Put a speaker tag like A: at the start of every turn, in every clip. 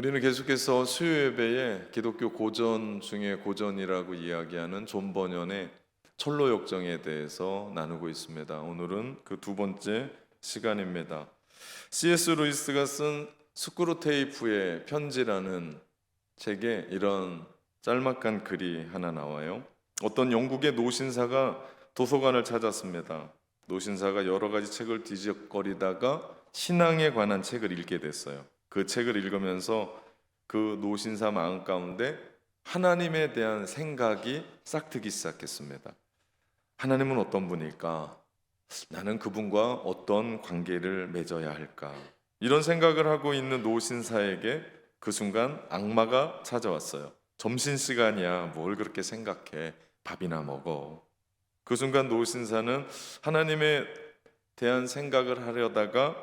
A: 우리는 계속해서 수요 예배에 기독교 고전 중에 고전이라고 이야기하는 존 버년의 철로 역정에 대해서 나누고 있습니다. 오늘은 그 두 번째 시간입니다. C.S. 루이스가 쓴 스크루테이프의 편지라는 책에 이런 짤막한 글이 하나 나와요. 어떤 영국의 노신사가 도서관을 찾았습니다. 노신사가 여러 가지 책을 뒤적거리다가 신앙에 관한 책을 읽게 됐어요. 그 책을 읽으면서 그 노신사 마음 가운데 하나님에 대한 생각이 싹트기 시작했습니다. 하나님은 어떤 분일까? 나는 그분과 어떤 관계를 맺어야 할까? 이런 생각을 하고 있는 노신사에게 그 순간 악마가 찾아왔어요. 점심시간이야, 뭘 그렇게 생각해? 밥이나 먹어. 그 순간 노신사는 하나님에 대한 생각을 하려다가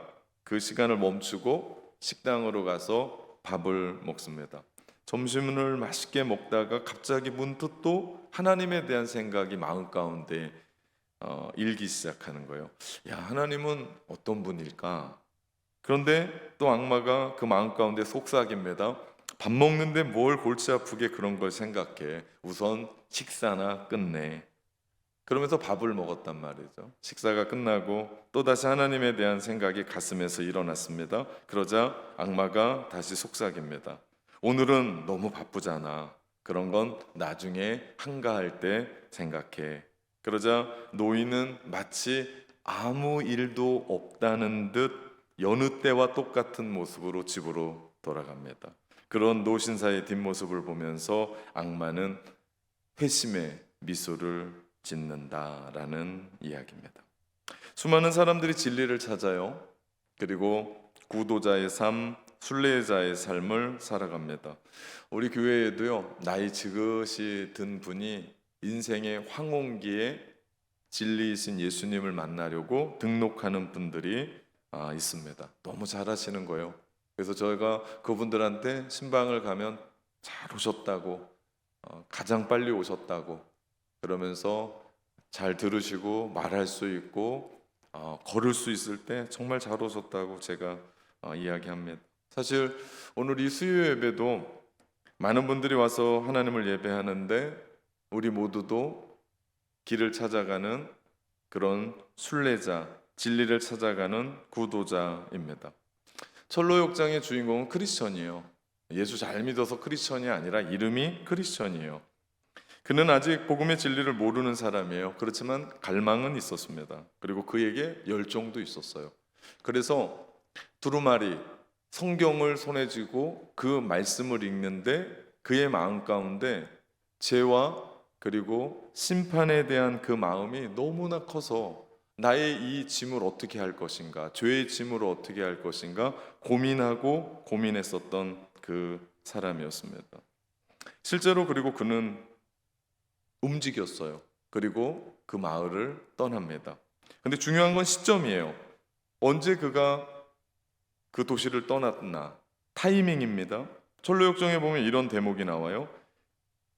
A: 그 시간을 멈추고 식당으로 가서 밥을 먹습니다. 점심을 맛있게 먹다가 갑자기 문득 또 하나님에 대한 생각이 마음 가운데 일기 시작하는 거예요. 야, 하나님은 어떤 분일까? 그런데 또 악마가 그 마음 가운데 속삭입니다. 밥 먹는데 뭘 골치 아프게 그런 걸 생각해. 우선 식사나 끝내. 그러면서 밥을 먹었단 말이죠. 식사가 끝나고 또다시 하나님에 대한 생각이 가슴에서 일어났습니다. 그러자 악마가 다시 속삭입니다. 오늘은 너무 바쁘잖아. 그런 건 나중에 한가할 때 생각해. 그러자 노인은 마치 아무 일도 없다는 듯 여느 때와 똑같은 모습으로 집으로 돌아갑니다. 그런 노신사의 뒷모습을 보면서 악마는 회심의 미소를 짓는다라는 이야기입니다. 수많은 사람들이 진리를 찾아요. 그리고 구도자의 삶, 순례자의 삶을 살아갑니다. 우리 교회에도요, 나이 지긋이 든 분이 인생의 황혼기에 진리이신 예수님을 만나려고 등록하는 분들이 있습니다. 너무 잘하시는 거예요. 그래서 저희가 그분들한테 신방을 가면 잘 오셨다고, 가장 빨리 오셨다고 그러면서 잘 들으시고 말할 수 있고 걸을 수 있을 때 정말 잘 오셨다고 제가 이야기합니다. 사실 오늘 이 수요 예배도 많은 분들이 와서 하나님을 예배하는데 우리 모두도 길을 찾아가는 그런 순례자, 진리를 찾아가는 구도자입니다. 철로역장의 주인공은 크리스천이에요. 예수 잘 믿어서 크리스천이 아니라 이름이 크리스천이에요. 그는 아직 복음의 진리를 모르는 사람이에요. 그렇지만 갈망은 있었습니다. 그리고 그에게 열정도 있었어요. 그래서 두루마리 성경을 손에 쥐고 그 말씀을 읽는데 그의 마음 가운데 죄와 그리고 심판에 대한 그 마음이 너무나 커서 나의 이 짐을 어떻게 할 것인가, 죄의 짐을 어떻게 할 것인가 고민하고 고민했었던 그 사람이었습니다. 실제로 그리고 그는 움직였어요. 그리고 그 마을을 떠납니다. 근데 중요한 건 시점이에요. 언제 그가 그 도시를 떠났나? 타이밍입니다. 철로역정에 보면 이런 대목이 나와요.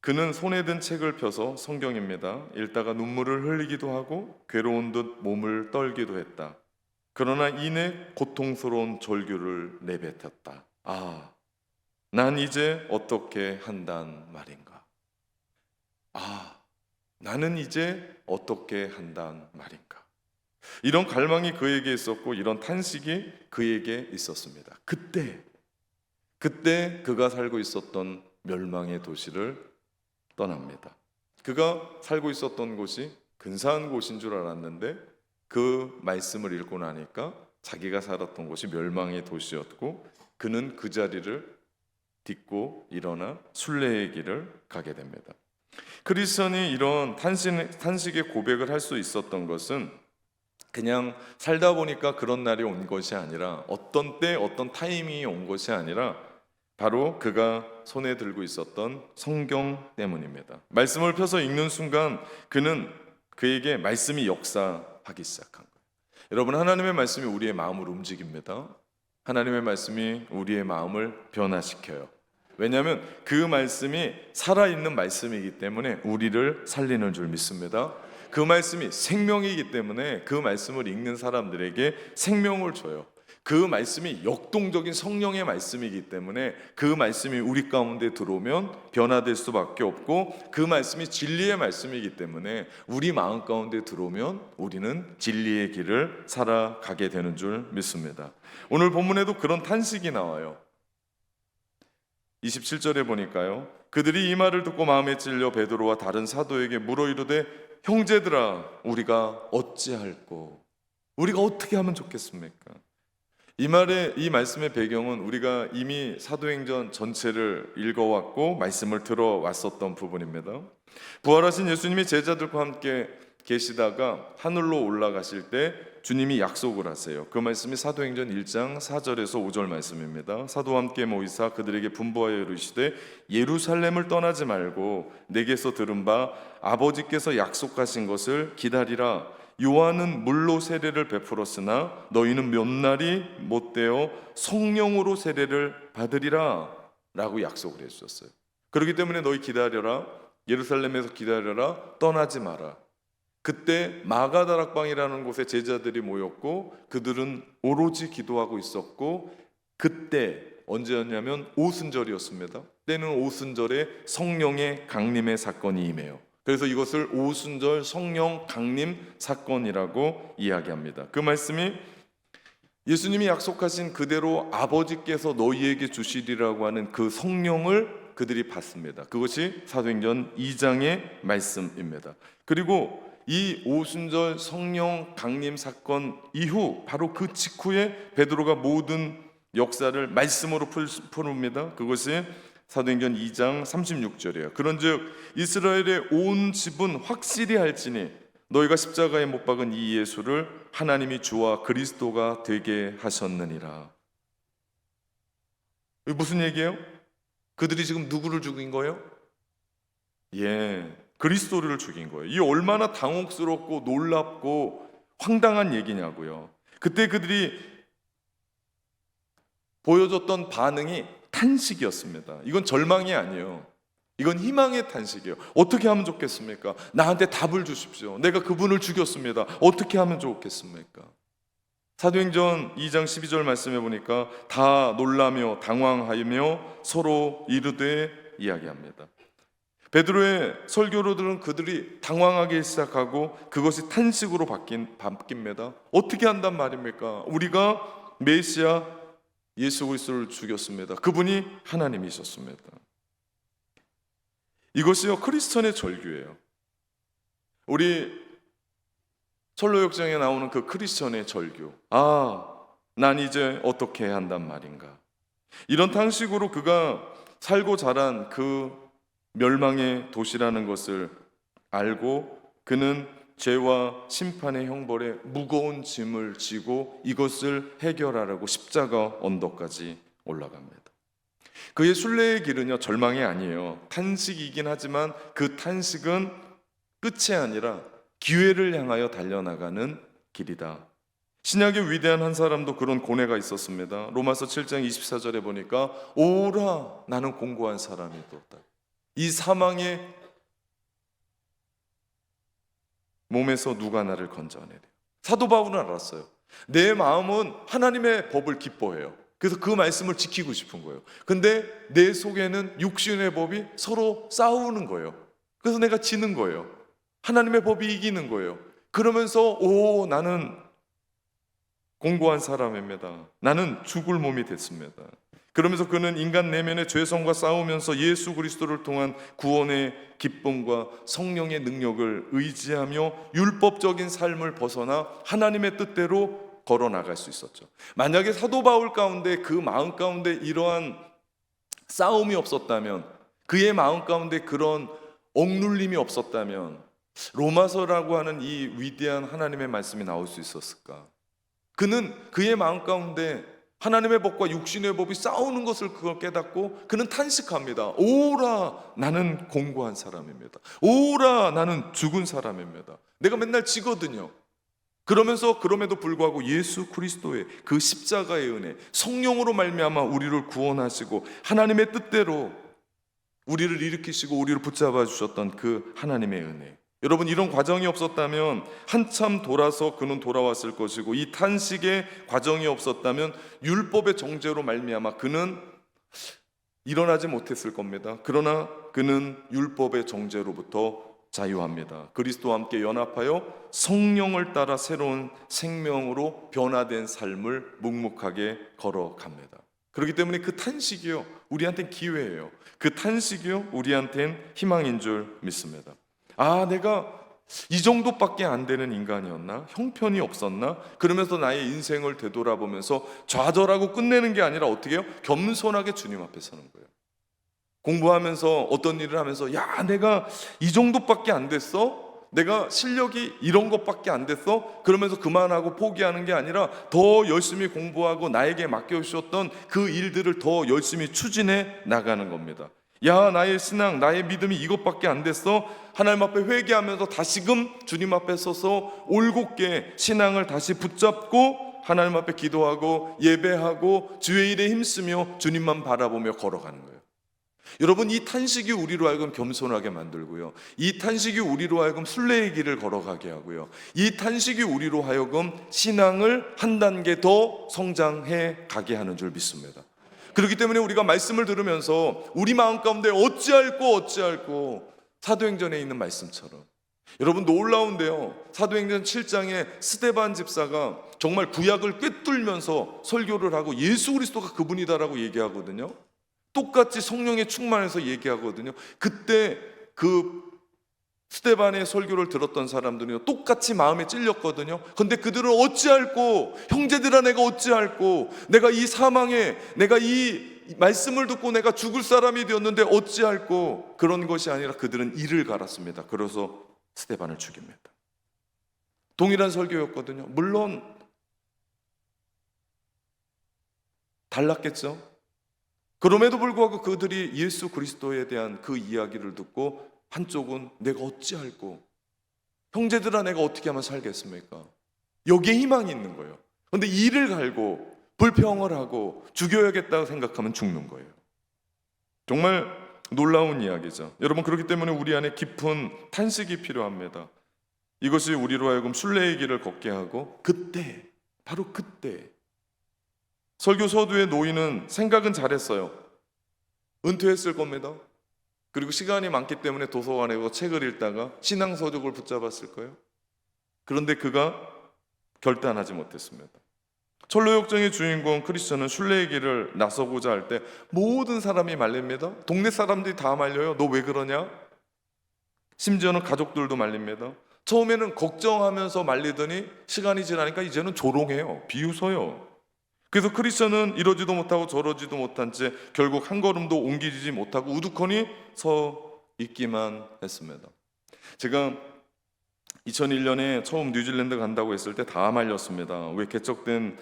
A: 그는 손에 든 책을 펴서 성경입니다. 읽다가 눈물을 흘리기도 하고 괴로운 듯 몸을 떨기도 했다. 그러나 이내 고통스러운 절규를 내뱉었다. 난 이제 어떻게 한단 말인가? 나는 이제 어떻게 한단 말인가? 이런 갈망이 그에게 있었고 이런 탄식이 그에게 있었습니다. 그때 그가 살고 있었던 멸망의 도시를 떠납니다. 그가 살고 있었던 곳이 근사한 곳인 줄 알았는데 그 말씀을 읽고 나니까 자기가 살았던 곳이 멸망의 도시였고 그는 그 자리를 딛고 일어나 순례의 길을 가게 됩니다. 크리스천이 이런 탄식의 고백을 할 수 있었던 것은 그냥 살다 보니까 그런 날이 온 것이 아니라 어떤 때 어떤 타이밍이 온 것이 아니라 바로 그가 손에 들고 있었던 성경 때문입니다. 말씀을 펴서 읽는 순간 그에게 말씀이 역사하기 시작한 거예요. 여러분, 하나님의 말씀이 우리의 마음을 움직입니다. 하나님의 말씀이 우리의 마음을 변화시켜요. 왜냐하면 그 말씀이 살아있는 말씀이기 때문에 우리를 살리는 줄 믿습니다. 그 말씀이 생명이기 때문에 그 말씀을 읽는 사람들에게 생명을 줘요. 그 말씀이 역동적인 성령의 말씀이기 때문에 그 말씀이 우리 가운데 들어오면 변화될 수밖에 없고, 그 말씀이 진리의 말씀이기 때문에 우리 마음 가운데 들어오면 우리는 진리의 길을 살아가게 되는 줄 믿습니다. 오늘 본문에도 그런 탄식이 나와요. 27절에 보니까요, 그들이 이 말을 듣고 마음에 찔려 베드로와 다른 사도에게 물어 이르되 형제들아 우리가 어찌할꼬, 우리가 어떻게 하면 좋겠습니까? 이 말씀의 배경은 우리가 이미 사도행전 전체를 읽어왔고 말씀을 들어왔었던 부분입니다. 부활하신 예수님이 제자들과 함께 계시다가 하늘로 올라가실 때 주님이 약속을 하세요. 그 말씀이 사도행전 1장 4절에서 5절 말씀입니다. 사도와 함께 모이사 그들에게 분부하여 이르시되 예루살렘을 떠나지 말고 내게서 들은 바 아버지께서 약속하신 것을 기다리라. 요한은 물로 세례를 베풀었으나 너희는 몇 날이 못되어 성령으로 세례를 받으리라 라고 약속을 해주셨어요. 그렇기 때문에 너희 기다려라, 예루살렘에서 기다려라, 떠나지 마라. 그때 마가다락방이라는 곳에 제자들이 모였고 그들은 오로지 기도하고 있었고, 그때 언제였냐면 오순절이었습니다. 때는 오순절에 성령의 강림의 사건이 임해요. 그래서 이것을 오순절 성령 강림 사건이라고 이야기합니다. 그 말씀이 예수님이 약속하신 그대로 아버지께서 너희에게 주시리라고 하는 그 성령을 그들이 받습니다. 그것이 사도행전 2장의 말씀입니다. 그리고 이 오순절 성령 강림 사건 이후 바로 그 직후에 베드로가 모든 역사를 말씀으로 풉니다. 그것이 사도행전 2장 36절이에요. 그런즉 이스라엘의 온 집은 확실히 알지니 너희가 십자가에 못 박은 이 예수를 하나님이 주와 그리스도가 되게 하셨느니라. 이게 무슨 얘기예요? 그들이 지금 누구를 죽인 거예요? 그리스도를 죽인 거예요. 이 얼마나 당혹스럽고 놀랍고 황당한 얘기냐고요. 그때 그들이 보여줬던 반응이 탄식이었습니다. 이건 절망이 아니에요. 이건 희망의 탄식이에요. 어떻게 하면 좋겠습니까? 나한테 답을 주십시오. 내가 그분을 죽였습니다. 어떻게 하면 좋겠습니까? 사도행전 2장 12절 말씀해 보니까 다 놀라며 당황하며 서로 이르되 이야기합니다. 베드로의 설교로들은 그들이 당황하기 시작하고 그것이 탄식으로 바뀝니다. 어떻게 한단 말입니까? 우리가 메시아 예수 그리스도를 죽였습니다. 그분이 하나님이셨습니다. 이것이요 크리스천의 절규예요. 우리 철로역정에 나오는 그 크리스천의 절규. 난 이제 어떻게 해야 한단 말인가. 이런 탄식으로 그가 살고 자란 그 멸망의 도시라는 것을 알고 그는 죄와 심판의 형벌에 무거운 짐을 지고 이것을 해결하라고 십자가 언덕까지 올라갑니다. 그의 순례의 길은요 절망이 아니에요. 탄식이긴 하지만 그 탄식은 끝이 아니라 기회를 향하여 달려나가는 길이다. 신약의 위대한 한 사람도 그런 고뇌가 있었습니다. 로마서 7장 24절에 보니까 오라 나는 공고한 사람이도다. 이 사망의 몸에서 누가 나를 건져내려. 사도 바울은 알았어요. 내 마음은 하나님의 법을 기뻐해요. 그래서 그 말씀을 지키고 싶은 거예요. 근데 내 속에는 육신의 법이 서로 싸우는 거예요. 그래서 내가 지는 거예요. 하나님의 법이 이기는 거예요. 그러면서 나는 공고한 사람입니다. 나는 죽을 몸이 됐습니다. 그러면서 그는 인간 내면의 죄성과 싸우면서 예수 그리스도를 통한 구원의 기쁨과 성령의 능력을 의지하며 율법적인 삶을 벗어나 하나님의 뜻대로 걸어 나갈 수 있었죠. 만약에 사도 바울 가운데 그 마음 가운데 이러한 싸움이 없었다면, 그의 마음 가운데 그런 억눌림이 없었다면 로마서라고 하는 이 위대한 하나님의 말씀이 나올 수 있었을까? 그는 그의 마음 가운데 하나님의 법과 육신의 법이 싸우는 것을 그걸 깨닫고 그는 탄식합니다. 오라 나는 공고한 사람입니다. 오라 나는 죽은 사람입니다. 내가 맨날 지거든요. 그러면서 그럼에도 불구하고 예수 그리스도의 그 십자가의 은혜, 성령으로 말미암아 우리를 구원하시고 하나님의 뜻대로 우리를 일으키시고 우리를 붙잡아 주셨던 그 하나님의 은혜, 여러분, 이런 과정이 없었다면 한참 돌아서 그는 돌아왔을 것이고, 이 탄식의 과정이 없었다면 율법의 정죄로 말미암아 그는 일어나지 못했을 겁니다. 그러나 그는 율법의 정죄로부터 자유합니다. 그리스도와 함께 연합하여 성령을 따라 새로운 생명으로 변화된 삶을 묵묵하게 걸어갑니다. 그렇기 때문에 그 탄식이요, 우리한테는 기회예요. 그 탄식이요, 우리한테는 희망인 줄 믿습니다. 아, 내가 이 정도밖에 안 되는 인간이었나? 형편이 없었나? 그러면서 나의 인생을 되돌아보면서 좌절하고 끝내는 게 아니라 어떻게 해요? 겸손하게 주님 앞에 서는 거예요. 공부하면서 어떤 일을 하면서, 야, 내가 이 정도밖에 안 됐어? 내가 실력이 이런 것밖에 안 됐어? 그러면서 그만하고 포기하는 게 아니라 더 열심히 공부하고 나에게 맡겨주셨던 그 일들을 더 열심히 추진해 나가는 겁니다. 야, 나의 신앙, 나의 믿음이 이것밖에 안 됐어? 하나님 앞에 회개하면서 다시금 주님 앞에 서서 올곧게 신앙을 다시 붙잡고 하나님 앞에 기도하고 예배하고 주의 일에 힘쓰며 주님만 바라보며 걸어가는 거예요. 여러분, 이 탄식이 우리로 하여금 겸손하게 만들고요, 이 탄식이 우리로 하여금 순례의 길을 걸어가게 하고요, 이 탄식이 우리로 하여금 신앙을 한 단계 더 성장해 가게 하는 줄 믿습니다. 그렇기 때문에 우리가 말씀을 들으면서 우리 마음 가운데 어찌할꼬 사도행전에 있는 말씀처럼, 여러분 놀라운데요, 사도행전 7장에 스데반 집사가 정말 구약을 꿰뚫면서 설교를 하고 예수 그리스도가 그분이다라고 얘기하거든요. 똑같이 성령에 충만해서 얘기하거든요. 그때 그 스데반의 설교를 들었던 사람들은 똑같이 마음에 찔렸거든요. 근데 그들은 어찌할꼬, 형제들아 내가 어찌할꼬, 내가 이 사망에, 내가 이 말씀을 듣고 내가 죽을 사람이 되었는데 어찌할꼬, 그런 것이 아니라 그들은 이를 갈았습니다. 그래서 스데반을 죽입니다. 동일한 설교였거든요. 물론 달랐겠죠. 그럼에도 불구하고 그들이 예수 그리스도에 대한 그 이야기를 듣고 한쪽은 내가 어찌할꼬, 형제들아 내가 어떻게 하면 살겠습니까? 여기에 희망이 있는 거예요. 그런데 이를 갈고 불평을 하고 죽여야겠다고 생각하면 죽는 거예요. 정말 놀라운 이야기죠. 여러분, 그렇기 때문에 우리 안에 깊은 탄식이 필요합니다. 이것이 우리로 하여금 순례의 길을 걷게 하고, 그때, 바로 그때 설교 서두에 노인은 생각은 잘했어요. 은퇴했을 겁니다. 그리고 시간이 많기 때문에 도서관에 가서 책을 읽다가 신앙서적을 붙잡았을 거예요. 그런데 그가 결단하지 못했습니다. 철로역정의 주인공 크리스천은 순례의 길을 나서고자 할 때 모든 사람이 말립니다. 동네 사람들이 다 말려요. 너 왜 그러냐? 심지어는 가족들도 말립니다. 처음에는 걱정하면서 말리더니 시간이 지나니까 이제는 조롱해요. 비웃어요. 그래서 크리스천은 이러지도 못하고 저러지도 못한 채 결국 한 걸음도 옮기지 못하고 우두커니 서 있기만 했습니다. 제가 2001년에 처음 뉴질랜드 간다고 했을 때 다 말렸습니다. 왜 개척된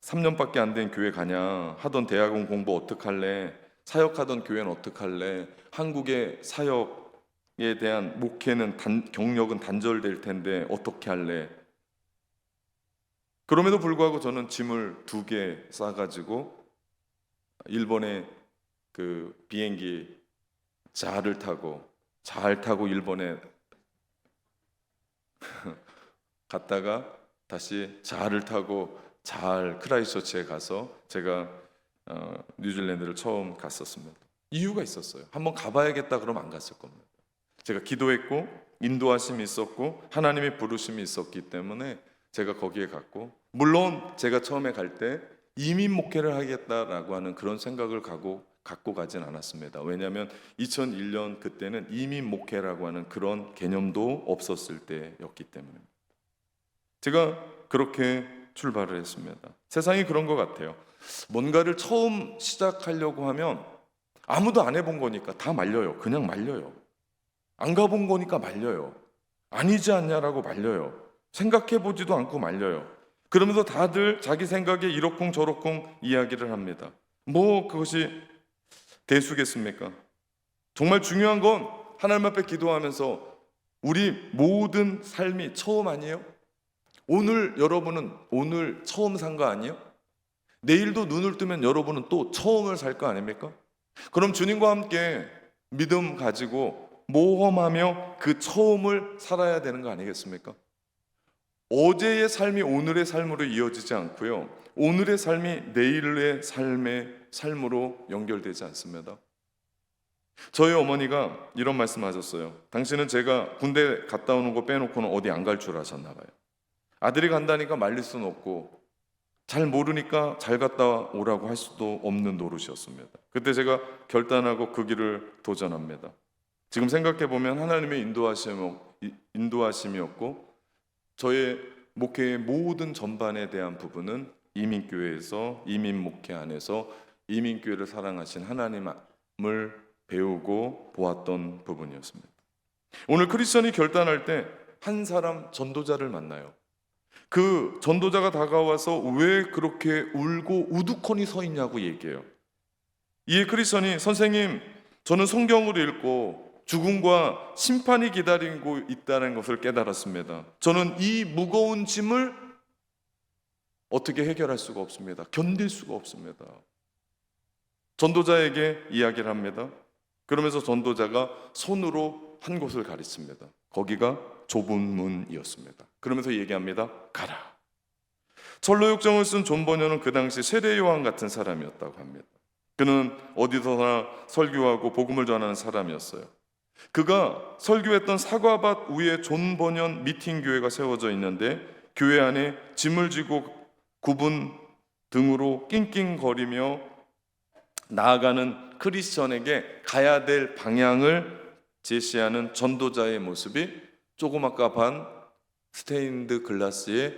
A: 3년밖에 안 된 교회 가냐, 하던 대학원 공부 어떡할래, 사역하던 교회는 어떡할래, 한국의 사역에 대한 목회는 경력은 단절될 텐데 어떻게 할래. 그럼에도 불구하고 저는 짐을 2개 싸가지고 일본에 그 비행기 잘 타고 일본에 갔다가 다시 잘을 타고 잘 크라이스처치에 가서 제가 뉴질랜드를 처음 갔었습니다. 이유가 있었어요. 한번 가봐야겠다 그러면 안 갔을 겁니다. 제가 기도했고 인도하심이 있었고 하나님의 부르심이 있었기 때문에 제가 거기에 갔고, 물론 제가 처음에 갈 때 이민 목회를 하겠다라고 하는 그런 생각을 갖고 가진 않았습니다. 왜냐하면 2001년 그때는 이민 목회라고 하는 그런 개념도 없었을 때였기 때문에 제가 그렇게 출발을 했습니다. 세상이 그런 것 같아요. 뭔가를 처음 시작하려고 하면 아무도 안 해본 거니까 다 말려요. 그냥 말려요. 안 가본 거니까 말려요. 아니지 않냐라고 말려요. 생각해보지도 않고 말려요. 그러면서 다들 자기 생각에 이러쿵저러쿵 이야기를 합니다. 뭐 그것이 대수겠습니까? 정말 중요한 건 하나님 앞에 기도하면서 우리 모든 삶이 처음 아니에요? 오늘 여러분은 오늘 처음 산 거 아니에요? 내일도 눈을 뜨면 여러분은 또 처음을 살 거 아닙니까? 그럼 주님과 함께 믿음 가지고 모험하며 그 처음을 살아야 되는 거 아니겠습니까? 어제의 삶이 오늘의 삶으로 이어지지 않고요, 오늘의 삶이 내일의 삶으로 연결되지 않습니다. 저희 어머니가 이런 말씀하셨어요. 당신은 제가 군대 갔다 오는 거 빼놓고는 어디 안 갈 줄 아셨나 봐요. 아들이 간다니까 말릴 수는 없고 잘 모르니까 잘 갔다 오라고 할 수도 없는 노릇이었습니다. 그때 제가 결단하고 그 길을 도전합니다. 지금 생각해보면 하나님의 인도하심이었고 저의 목회의 모든 전반에 대한 부분은 이민교회에서, 이민목회 안에서 이민교회를 사랑하신 하나님을 배우고 보았던 부분이었습니다. 오늘 크리스천이 결단할 때 한 사람 전도자를 만나요. 그 전도자가 다가와서 왜 그렇게 울고 우두커니 서 있냐고 얘기해요. 이에 크리스천이, 선생님, 저는 성경을 읽고 죽음과 심판이 기다리고 있다는 것을 깨달았습니다. 저는 이 무거운 짐을 어떻게 해결할 수가 없습니다. 견딜 수가 없습니다. 전도자에게 이야기를 합니다. 그러면서 전도자가 손으로 한 곳을 가리킵니다. 거기가 좁은 문이었습니다. 그러면서 얘기합니다. 가라. 철로역정을 쓴 존 버녀는 그 당시 세례요한 같은 사람이었다고 합니다. 그는 어디서나 설교하고 복음을 전하는 사람이었어요. 그가 설교했던 사과밭 위에 존 버년 미팅 교회가 세워져 있는데 교회 안에 짐을 지고 굽은 등으로 낑낑거리며 나아가는 크리스천에게 가야 될 방향을 제시하는 전도자의 모습이 조그맣까 반 스테인드 글라스에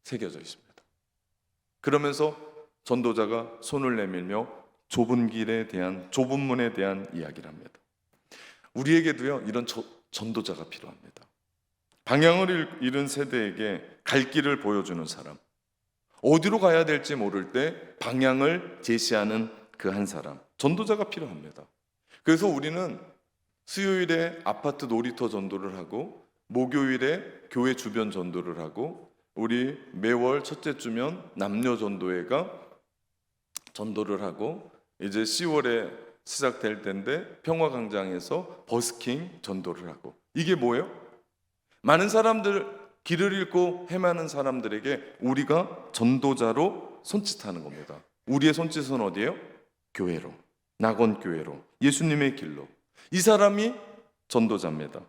A: 새겨져 있습니다. 그러면서 전도자가 손을 내밀며 좁은 문에 대한 이야기를 합니다. 우리에게도요, 이런 전도자가 필요합니다. 방향을 잃은 세대에게 갈 길을 보여주는 사람, 어디로 가야 될지 모를 때 방향을 제시하는 그 한 사람, 전도자가 필요합니다. 그래서 우리는 수요일에 아파트 놀이터 전도를 하고, 목요일에 교회 주변 전도를 하고, 우리 매월 첫째 주면 남녀 전도회가 전도를 하고, 이제 10월에 시작될 텐데 평화광장에서 버스킹 전도를 하고, 이게 뭐예요? 많은 사람들, 길을 잃고 헤매는 사람들에게 우리가 전도자로 손짓하는 겁니다. 우리의 손짓은 어디예요? 교회로, 낙원교회로, 예수님의 길로. 이 사람이 전도자입니다.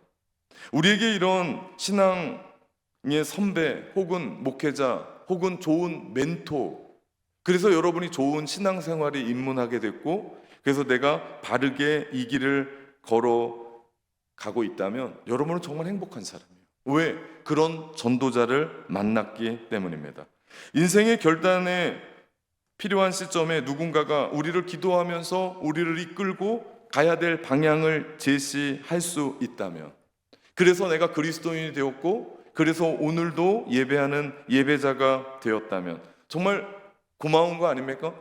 A: 우리에게 이런 신앙의 선배 혹은 목회자 혹은 좋은 멘토, 그래서 여러분이 좋은 신앙생활에 입문하게 됐고, 그래서 내가 바르게 이 길을 걸어가고 있다면 여러분은 정말 행복한 사람이에요. 왜? 그런 전도자를 만났기 때문입니다. 인생의 결단에 필요한 시점에 누군가가 우리를 기도하면서 우리를 이끌고 가야 될 방향을 제시할 수 있다면, 그래서 내가 그리스도인이 되었고 그래서 오늘도 예배하는 예배자가 되었다면 정말 고마운 거 아닙니까?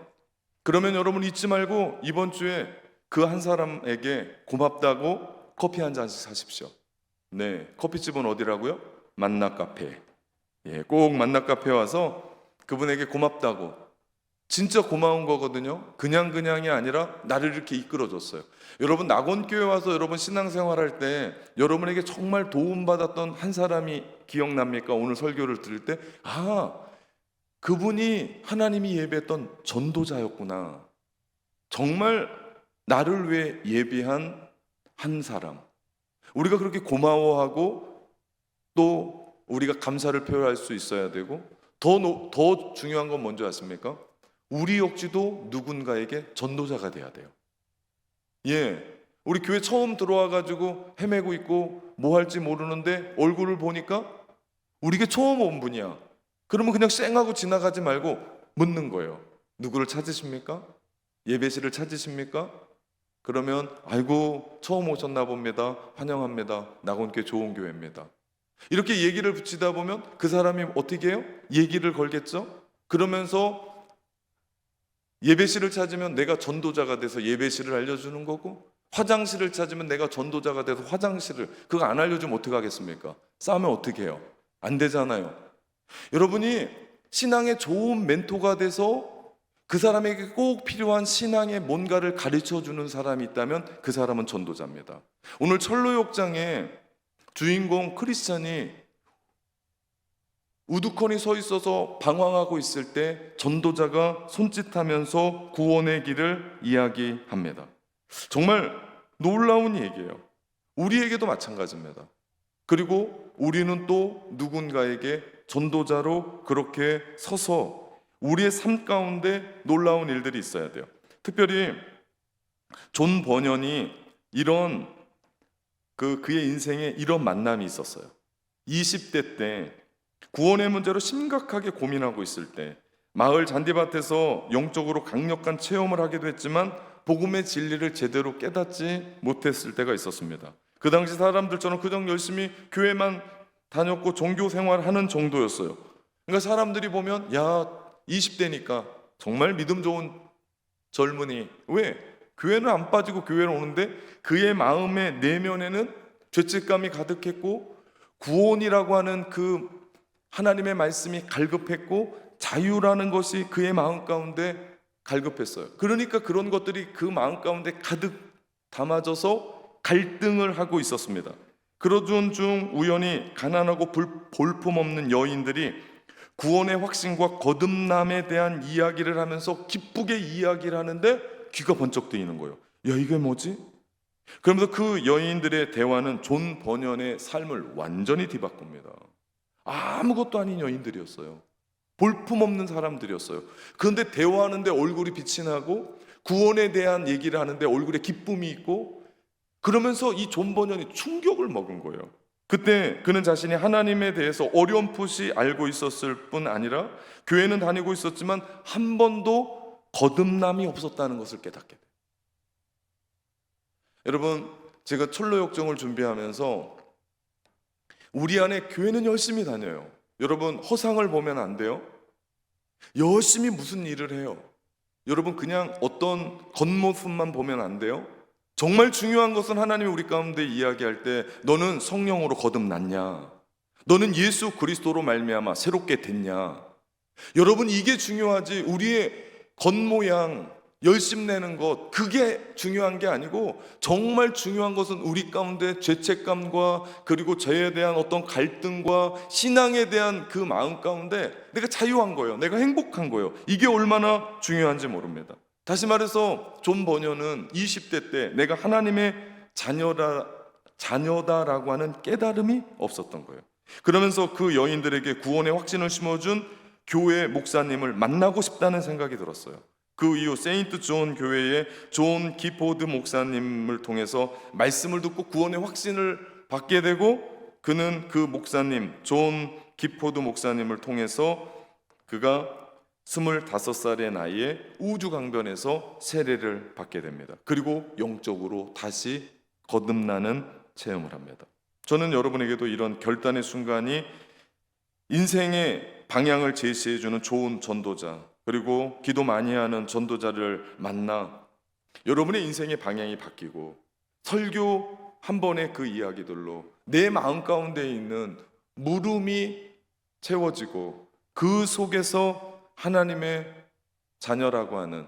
A: 그러면 여러분 잊지 말고 이번 주에 그 한 사람에게 고맙다고 커피 한 잔씩 사십시오. 네, 커피집은 어디라고요? 만나카페. 예, 꼭 만나카페 와서 그분에게 고맙다고, 진짜 고마운 거거든요. 그냥이 아니라 나를 이렇게 이끌어줬어요. 여러분 낙원교회 와서 여러분 신앙생활할 때 여러분에게 정말 도움받았던 한 사람이 기억납니까? 오늘 설교를 들을 때 그분이 하나님이 예배했던 전도자였구나. 정말 나를 위해 예비한 한 사람. 우리가 그렇게 고마워하고 또 우리가 감사를 표현할 수 있어야 되고, 더 중요한 건 뭔지 아십니까? 우리 역시도 누군가에게 전도자가 돼야 돼요. 예, 우리 교회 처음 들어와가지고 헤매고 있고 뭐 할지 모르는데 얼굴을 보니까 우리에게 처음 온 분이야. 그러면 그냥 쌩하고 지나가지 말고 묻는 거예요. 누구를 찾으십니까? 예배실을 찾으십니까? 그러면 아이고 처음 오셨나 봅니다. 환영합니다. 낙원교회 좋은 교회입니다. 이렇게 얘기를 붙이다 보면 그 사람이 어떻게 해요? 얘기를 걸겠죠? 그러면서 예배실을 찾으면 내가 전도자가 돼서 예배실을 알려주는 거고, 화장실을 찾으면 내가 전도자가 돼서 화장실을, 그거 안 알려주면 어떻게 하겠습니까? 싸우면 어떻게 해요? 안 되잖아요. 여러분이 신앙의 좋은 멘토가 돼서 그 사람에게 꼭 필요한 신앙의 뭔가를 가르쳐주는 사람이 있다면 그 사람은 전도자입니다. 오늘 철로역장에 주인공 크리스찬이 우두커니 서 있어서 방황하고 있을 때 전도자가 손짓하면서 구원의 길을 이야기합니다. 정말 놀라운 얘기예요. 우리에게도 마찬가지입니다. 그리고 우리는 또 누군가에게 전도자로 그렇게 서서 우리의 삶 가운데 놀라운 일들이 있어야 돼요. 특별히 존 버년이 이런 그의 인생에 이런 만남이 있었어요. 20대 때 구원의 문제로 심각하게 고민하고 있을 때 마을 잔디밭에서 영적으로 강력한 체험을 하기도 했지만 복음의 진리를 제대로 깨닫지 못했을 때가 있었습니다. 그 당시 사람들처럼 그냥 열심히 교회만 다녔고 종교 생활하는 정도였어요. 그러니까 사람들이 보면 야 20대니까 정말 믿음 좋은 젊은이, 왜? 교회는 안 빠지고 교회를 오는데 그의 마음의 내면에는 죄책감이 가득했고 구원이라고 하는 그 하나님의 말씀이 갈급했고 자유라는 것이 그의 마음 가운데 갈급했어요. 그러니까 그런 것들이 그 마음 가운데 가득 담아져서 갈등을 하고 있었습니다. 그러던 중 우연히 가난하고 볼품없는 여인들이 구원의 확신과 거듭남에 대한 이야기를 하면서 기쁘게 이야기를 하는데 귀가 번쩍 뜨이는 거예요. 야, 이게 뭐지? 그러면서 그 여인들의 대화는 존 버년의 삶을 완전히 뒤바꿉니다. 아무것도 아닌 여인들이었어요. 볼품없는 사람들이었어요. 그런데 대화하는데 얼굴이 빛이 나고 구원에 대한 얘기를 하는데 얼굴에 기쁨이 있고, 그러면서 이 존 버년이 충격을 먹은 거예요. 그때 그는 자신이 하나님에 대해서 어렴풋이 알고 있었을 뿐 아니라 교회는 다니고 있었지만 한 번도 거듭남이 없었다는 것을 깨닫게 돼요. 여러분, 제가 철로역정을 준비하면서 우리 안에 교회는 열심히 다녀요. 여러분, 허상을 보면 안 돼요. 열심히 무슨 일을 해요. 여러분, 그냥 어떤 겉모습만 보면 안 돼요. 정말 중요한 것은 하나님이 우리 가운데 이야기할 때 너는 성령으로 거듭났냐, 너는 예수 그리스도로 말미암아 새롭게 됐냐. 여러분, 이게 중요하지 우리의 겉모양 열심 내는 것, 그게 중요한 게 아니고 정말 중요한 것은 우리 가운데 죄책감과 그리고 죄에 대한 어떤 갈등과 신앙에 대한 그 마음 가운데 내가 자유한 거예요. 내가 행복한 거예요. 이게 얼마나 중요한지 모릅니다. 다시 말해서 존 버년은 20대 때 내가 하나님의 자녀다라고 하는 깨달음이 없었던 거예요. 그러면서 그 여인들에게 구원의 확신을 심어준 교회 목사님을 만나고 싶다는 생각이 들었어요. 그 이후 세인트 존 교회의 존 기포드 목사님을 통해서 말씀을 듣고 구원의 확신을 받게 되고, 그는 그 목사님 존 기포드 목사님을 통해서 그가 25살의 나이에 우주강변에서 세례를 받게 됩니다. 그리고 영적으로 다시 거듭나는 체험을 합니다. 저는 여러분에게도 이런 결단의 순간이 인생의 방향을 제시해주는 좋은 전도자, 그리고 기도 많이 하는 전도자를 만나 여러분의 인생의 방향이 바뀌고 설교 한 번의 그 이야기들로 내 마음 가운데 있는 물음이 채워지고 그 속에서 하나님의 자녀라고 하는,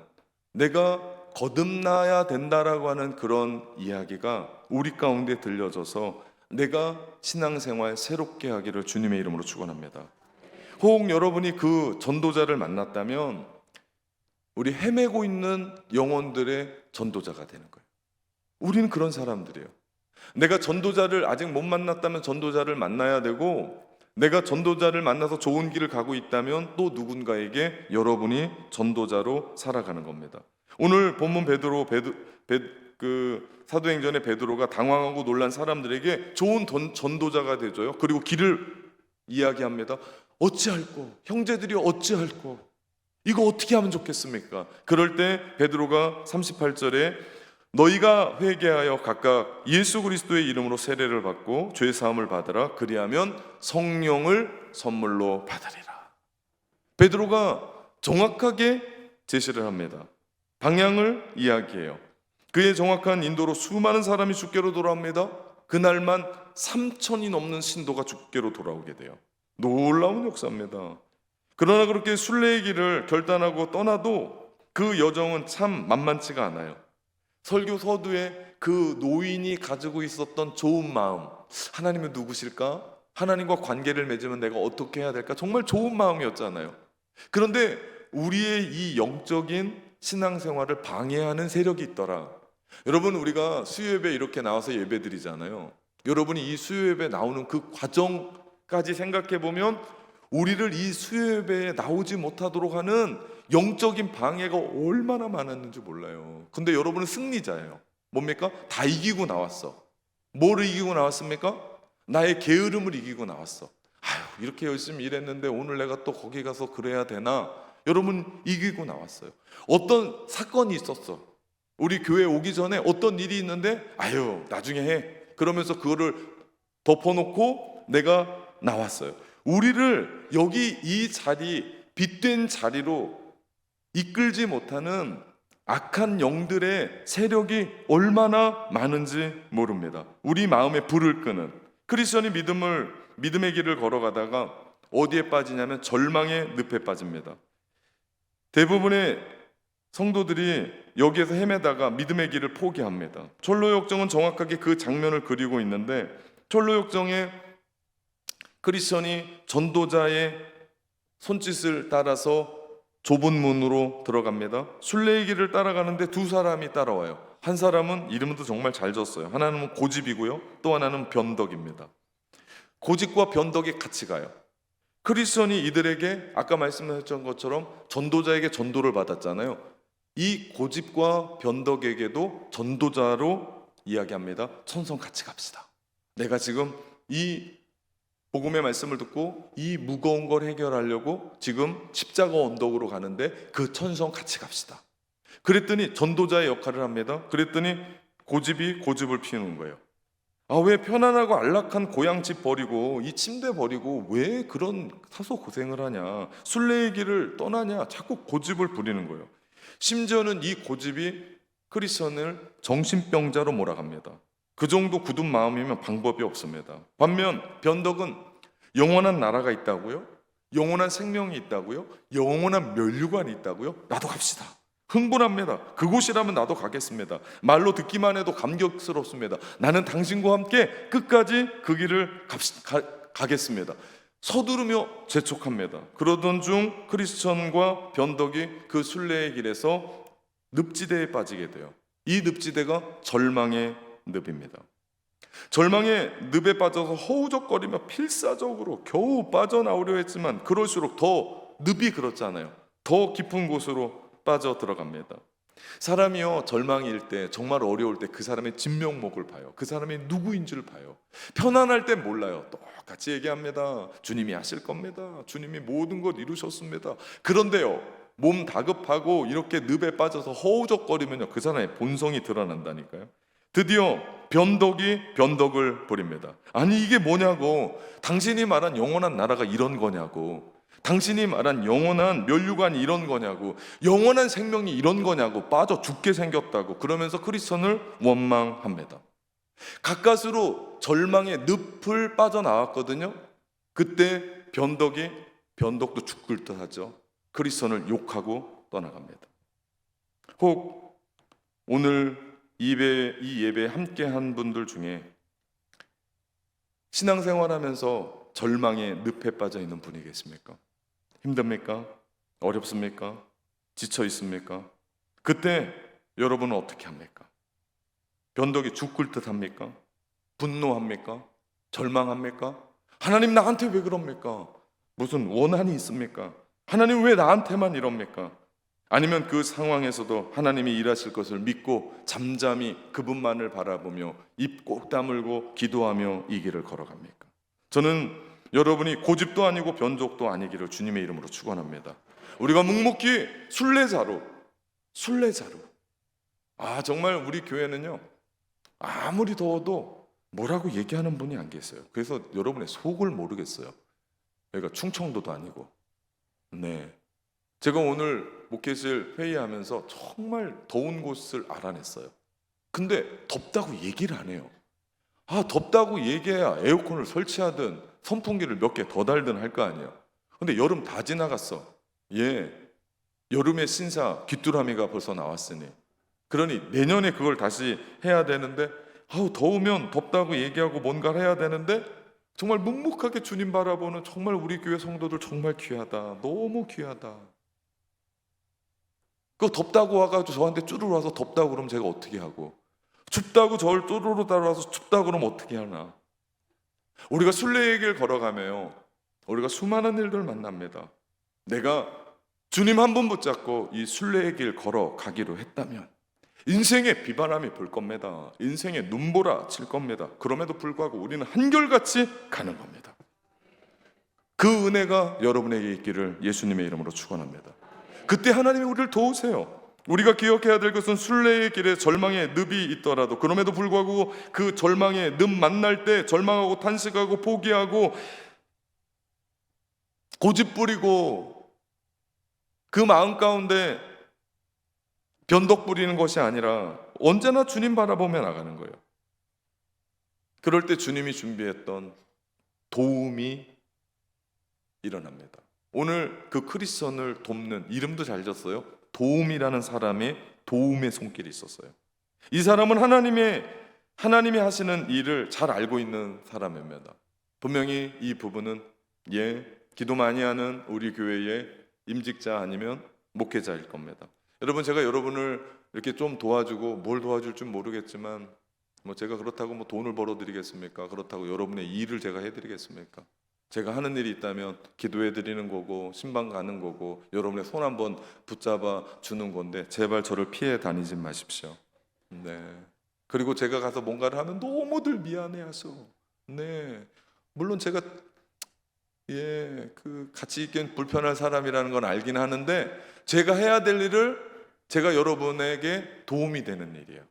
A: 내가 거듭나야 된다라고 하는 그런 이야기가 우리 가운데 들려져서 내가 신앙생활 새롭게 하기를 주님의 이름으로 축원합니다. 혹 여러분이 그 전도자를 만났다면 우리 헤매고 있는 영혼들의 전도자가 되는 거예요. 우리는 그런 사람들이에요. 내가 전도자를 아직 못 만났다면 전도자를 만나야 되고, 내가 전도자를 만나서 좋은 길을 가고 있다면 또 누군가에게 여러분이 전도자로 살아가는 겁니다. 오늘 본문 사도행전의 베드로가 당황하고 놀란 사람들에게 좋은 전도자가 되줘요. 그리고 길을 이야기합니다. 어찌할꼬, 형제들이 어찌할꼬, 이거 어떻게 하면 좋겠습니까? 그럴 때 베드로가 38절에 너희가 회개하여 각각 예수 그리스도의 이름으로 세례를 받고 죄 사함을 받으라. 그리하면 성령을 선물로 받으리라. 베드로가 정확하게 제시를 합니다. 방향을 이야기해요. 그의 정확한 인도로 수많은 사람이 주께로 돌아옵니다. 그날만 3,000이 넘는 신도가 주께로 돌아오게 돼요. 놀라운 역사입니다. 그러나 그렇게 순례의 길을 결단하고 떠나도 그 여정은 참 만만치가 않아요. 설교 서두에 그 노인이 가지고 있었던 좋은 마음, 하나님은 누구실까? 하나님과 관계를 맺으면 내가 어떻게 해야 될까? 정말 좋은 마음이었잖아요. 그런데 우리의 이 영적인 신앙생활을 방해하는 세력이 있더라. 여러분, 우리가 수요예배 이렇게 나와서 예배드리잖아요. 여러분이 이 수요예배 나오는 그 과정까지 생각해 보면 우리를 이 수요예배에 나오지 못하도록 하는 영적인 방해가 얼마나 많았는지 몰라요. 근데 여러분은 승리자예요. 뭡니까? 다 이기고 나왔어. 뭘 이기고 나왔습니까? 나의 게으름을 이기고 나왔어. 아유, 이렇게 열심히 일했는데 오늘 내가 또 거기 가서 그래야 되나? 여러분, 이기고 나왔어요. 어떤 사건이 있었어. 우리 교회 오기 전에 어떤 일이 있는데 아유, 나중에 해. 그러면서 그거를 덮어놓고 내가 나왔어요. 우리를 여기 이 자리, 빛된 자리로 이끌지 못하는 악한 영들의 세력이 얼마나 많은지 모릅니다. 우리 마음에 불을 끄는 크리스천이 믿음의 길을 걸어가다가 어디에 빠지냐면 절망의 늪에 빠집니다. 대부분의 성도들이 여기에서 헤매다가 믿음의 길을 포기합니다. 철로역정은 정확하게 그 장면을 그리고 있는데, 철로역정에 크리스천이 전도자의 손짓을 따라서 좁은 문으로 들어갑니다. 순례의 길을 따라가는데 두 사람이 따라와요. 한 사람은 이름도 정말 잘 졌어요. 하나는 고집이고요, 또 하나는 변덕입니다. 고집과 변덕이 같이 가요. 크리스천이 이들에게 아까 말씀하셨던 것처럼 전도자에게 전도를 받았잖아요. 이 고집과 변덕에게도 전도자로 이야기합니다. 천성 같이 갑시다. 내가 지금 이 복음의 말씀을 듣고 이 무거운 걸 해결하려고 지금 십자가 언덕으로 가는데 그 천성 같이 갑시다. 그랬더니 전도자의 역할을 합니다. 그랬더니 고집이 고집을 피우는 거예요. 아, 왜 편안하고 안락한 고향집 버리고 이 침대 버리고 왜 그런 사소 고생을 하냐, 순례의 길을 떠나냐, 자꾸 고집을 부리는 거예요. 심지어는 이 고집이 크리스천을 정신병자로 몰아갑니다. 그 정도 굳은 마음이면 방법이 없습니다. 반면 변덕은 영원한 나라가 있다고요? 영원한 생명이 있다고요? 영원한 면류관이 있다고요? 나도 갑시다. 흥분합니다. 그곳이라면 나도 가겠습니다. 말로 듣기만 해도 감격스럽습니다. 나는 당신과 함께 끝까지 그 길을 가겠습니다. 서두르며 재촉합니다. 그러던 중 크리스천과 변덕이 그 순례의 길에서 늪지대에 빠지게 돼요. 이 늪지대가 절망의 늪입니다. 절망의 늪에 빠져서 허우적거리며 필사적으로 겨우 빠져나오려 했지만 그럴수록 더 늪이 그렇잖아요. 더 깊은 곳으로 빠져 들어갑니다. 사람이요, 절망일 때, 정말 어려울 때 그 사람의 진면목을 봐요. 그 사람이 누구인 줄 봐요. 편안할 땐 몰라요. 똑같이 얘기합니다. 주님이 하실 겁니다. 주님이 모든 것 이루셨습니다. 그런데요, 몸 다급하고 이렇게 늪에 빠져서 허우적거리면요, 그 사람의 본성이 드러난다니까요. 드디어 변덕이 변덕을 부립니다. 아니, 이게 뭐냐고. 당신이 말한 영원한 나라가 이런 거냐고. 당신이 말한 영원한 면류관이 이런 거냐고. 영원한 생명이 이런 거냐고. 빠져 죽게 생겼다고. 그러면서 크리스천을 원망합니다. 가까스로 절망의 늪을 빠져나왔거든요. 그때 변덕도 죽을 듯하죠. 크리스천을 욕하고 떠나갑니다. 혹 오늘 이 예배에 함께한 분들 중에 신앙생활하면서 절망의 늪에 빠져 있는 분이 계십니까? 힘듭니까? 어렵습니까? 지쳐 있습니까? 그때 여러분은 어떻게 합니까? 변덕이 죽을 듯 합니까? 분노합니까? 절망합니까? 하나님, 나한테 왜 그럽니까? 무슨 원한이 있습니까? 하나님, 왜 나한테만 이럽니까? 아니면 그 상황에서도 하나님이 일하실 것을 믿고 잠잠히 그분만을 바라보며 입 꼭 다물고 기도하며 이 길을 걸어갑니까? 저는 여러분이 고집도 아니고 변덕도 아니기를 주님의 이름으로 축원합니다. 우리가 묵묵히 순례자로 정말 우리 교회는요, 아무리 더워도 뭐라고 얘기하는 분이 안 계세요. 그래서 여러분의 속을 모르겠어요. 여기가 충청도도 아니고. 네, 제가 오늘 목회실 회의하면서 정말 더운 곳을 알아냈어요. 근데 덥다고 얘기를 안 해요. 덥다고 얘기해야 에어컨을 설치하든 선풍기를 몇 개 더 달든 할 거 아니에요. 근데 여름 다 지나갔어. 예, 여름의 신사 귀뚜라미가 벌써 나왔으니, 그러니 내년에 그걸 다시 해야 되는데, 더우면 덥다고 얘기하고 뭔가를 해야 되는데, 정말 묵묵하게 주님 바라보는 정말 우리 교회 성도들 정말 귀하다, 너무 귀하다. 그거 덥다고 와가지고 저한테 쭈르르 와서 덥다고 그러면 제가 어떻게 하고, 춥다고 저를 쭈르르 따라와서 춥다고 그러면 어떻게 하나. 우리가 순례의 길 걸어가며요, 우리가 수많은 일들 만납니다. 내가 주님 한 분 붙잡고 이 순례의 길 걸어가기로 했다면 인생에 비바람이 불 겁니다. 인생에 눈보라 칠 겁니다. 그럼에도 불구하고 우리는 한결같이 가는 겁니다. 그 은혜가 여러분에게 있기를 예수님의 이름으로 축원합니다. 그때 하나님이 우리를 도우세요. 우리가 기억해야 될 것은 순례의 길에 절망의 늪이 있더라도, 그럼에도 불구하고 그 절망의 늪 만날 때 절망하고 탄식하고 포기하고 고집부리고 그 마음 가운데 변덕 부리는 것이 아니라 언제나 주님 바라보며 나가는 거예요. 그럴 때 주님이 준비했던 도움이 일어납니다. 오늘 그 크리스천을 돕는, 이름도 잘 졌어요. 도움이라는 사람의 도움의 손길이 있었어요. 이 사람은 하나님이 하시는 일을 잘 알고 있는 사람입니다. 분명히 이 부분은 기도 많이 하는 우리 교회의 임직자 아니면 목회자일 겁니다. 여러분, 제가 여러분을 이렇게 좀 도와주고, 뭘 도와줄 줄 모르겠지만 제가 그렇다고 돈을 벌어 드리겠습니까? 그렇다고 여러분의 일을 제가 해드리겠습니까? 제가 하는 일이 있다면 기도해 드리는 거고, 신방 가는 거고, 여러분의 손 한번 붙잡아 주는 건데, 제발 저를 피해 다니지 마십시오. 그리고 제가 가서 뭔가를 하면 너무들 미안해하셔. 물론 제가 같이 있기엔 불편한 사람이라는 건 알긴 하는데, 제가 해야 될 일을 제가 여러분에게 도움이 되는 일이에요.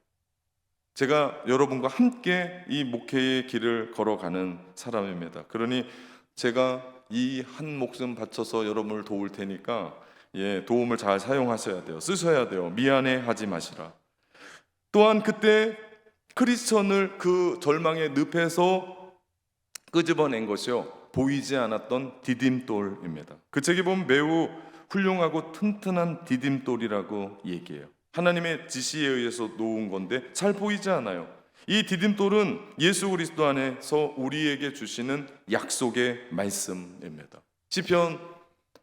A: 제가 여러분과 함께 이 목회의 길을 걸어가는 사람입니다. 그러니 제가 이 한 목숨 바쳐서 여러분을 도울 테니까 도움을 잘 사용하셔야 돼요. 쓰셔야 돼요. 미안해하지 마시라. 또한 그때 크리스천을 그 절망의 늪에서 끄집어낸 것이요, 보이지 않았던 디딤돌입니다. 그 책에 보면 매우 훌륭하고 튼튼한 디딤돌이라고 얘기해요. 하나님의 지시에 의해서 놓은 건데 잘 보이지 않아요. 이 디딤돌은 예수 그리스도 안에서 우리에게 주시는 약속의 말씀입니다. 시편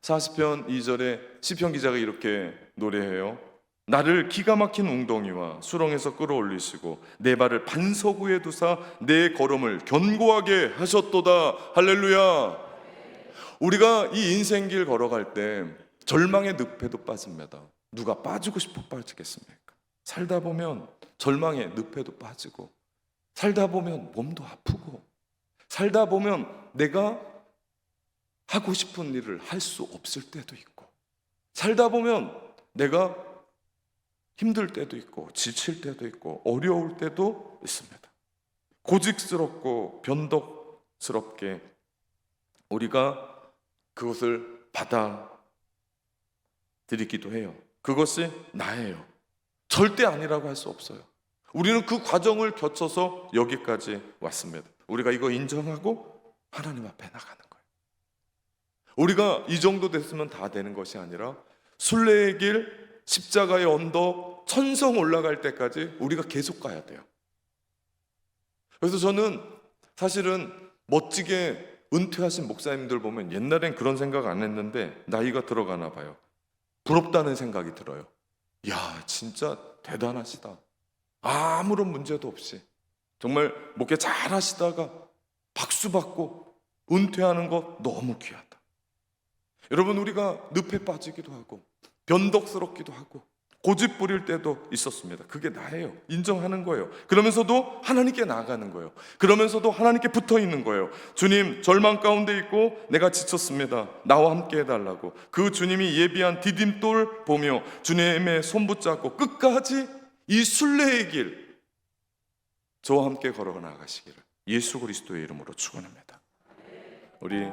A: 40편 2절에 시편 기자가 이렇게 노래해요. 나를 기가 막힌 웅덩이와 수렁에서 끌어올리시고 내 발을 반석 위에 두사 내 걸음을 견고하게 하셨도다. 할렐루야. 우리가 이 인생길 걸어갈 때 절망의 늪에도 빠집니다. 누가 빠지고 싶어 빠지겠습니까? 살다 보면 절망의 늪에도 빠지고, 살다 보면 몸도 아프고, 살다 보면 내가 하고 싶은 일을 할 수 없을 때도 있고, 살다 보면 내가 힘들 때도 있고, 지칠 때도 있고, 어려울 때도 있습니다. 고집스럽고 변덕스럽게 우리가 그것을 받아들이기도 해요. 그것이 나예요. 절대 아니라고 할 수 없어요. 우리는 그 과정을 거쳐서 여기까지 왔습니다. 우리가 이거 인정하고 하나님 앞에 나가는 거예요. 우리가 이 정도 됐으면 다 되는 것이 아니라 순례의 길, 십자가의 언덕, 천성 올라갈 때까지 우리가 계속 가야 돼요. 그래서 저는 사실은 멋지게 은퇴하신 목사님들 보면 옛날엔 그런 생각 안 했는데 나이가 들어가나 봐요. 부럽다는 생각이 들어요. 야, 진짜 대단하시다. 아무런 문제도 없이 정말 목회 잘 하시다가 박수 받고 은퇴하는 거 너무 귀하다. 여러분, 우리가 늪에 빠지기도 하고 변덕스럽기도 하고 고집 부릴 때도 있었습니다. 그게 나예요. 인정하는 거예요. 그러면서도 하나님께 나아가는 거예요. 그러면서도 하나님께 붙어 있는 거예요. 주님, 절망 가운데 있고 내가 지쳤습니다. 나와 함께 해달라고. 그 주님이 예비한 디딤돌 보며 주님의 손 붙잡고 끝까지 이 순례의 길 저와 함께 걸어가 나가시기를 예수 그리스도의 이름으로 축원합니다. 우리